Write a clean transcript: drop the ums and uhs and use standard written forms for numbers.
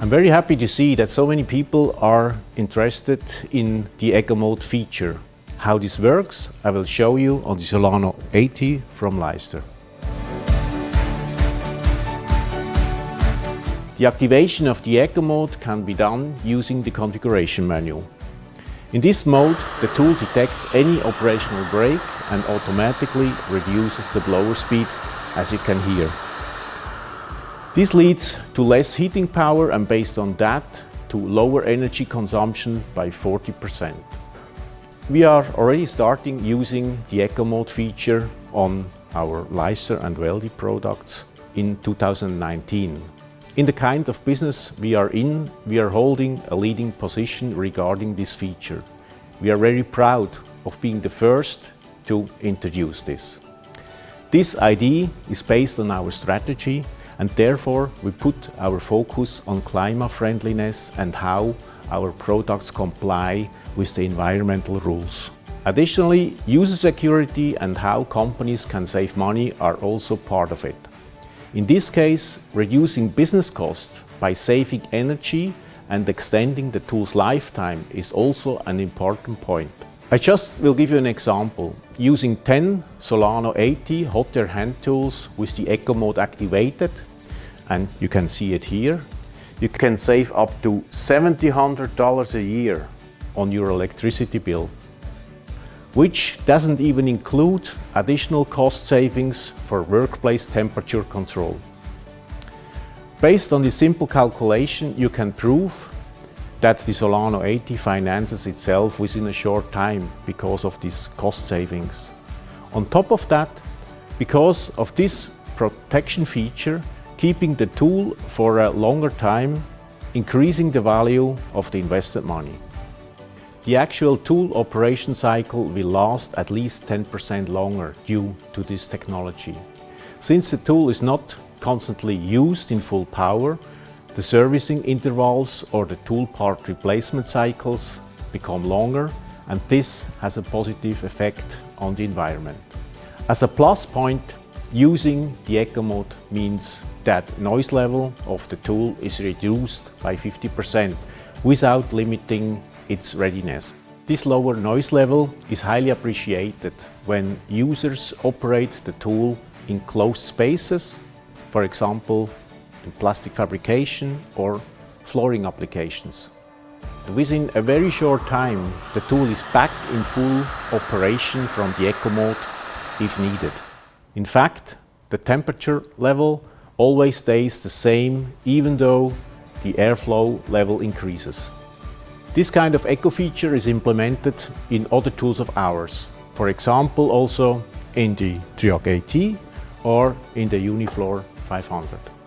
I'm very happy to see that so many people are interested in the Eco Mode feature. How this works, I will show you on the Solano 80 from LEISTER. The activation of the Eco Mode can be done using the configuration manual. In this mode, the tool detects any operational break and automatically reduces the blower speed, as you can hear. This leads to less heating power and based on that, to lower energy consumption by 40%. We are already starting using the Eco Mode feature on our LEISTER and LEISTER products in 2019. In the kind of business we are in, we are holding a leading position regarding this feature. We are very proud of being the first to introduce this. This idea is based on our strategy, and therefore we put our focus on climate friendliness and how our products comply with the environmental rules. Additionally, user security and how companies can save money are also part of it. In this case, reducing business costs by saving energy and extending the tool's lifetime is also an important point. I just will give you an example. Using 10 Solano 80 hot air hand tools with the Eco Mode activated, and you can see it here, you can save up to $7,000 a year on your electricity bill, which doesn't even include additional cost savings for workplace temperature control. Based on this simple calculation, you can prove that the Solano 80 finances itself within a short time because of these cost savings. On top of that, because of this protection feature, keeping the tool for a longer time, increasing the value of the invested money. The actual tool operation cycle will last at least 10% longer due to this technology. Since the tool is not constantly used in full power, the servicing intervals or the tool part replacement cycles become longer, and this has a positive effect on the environment. As a plus point, using the Eco Mode means that noise level of the tool is reduced by 50% without limiting its readiness. This lower noise level is highly appreciated when users operate the tool in closed spaces, for example, in plastic fabrication or flooring applications. Within a very short time, the tool is back in full operation from the Eco Mode if needed. In fact, the temperature level always stays the same even though the airflow level increases. This kind of eco feature is implemented in other tools of ours, for example also in the Triac AT or in the Unifloor 500.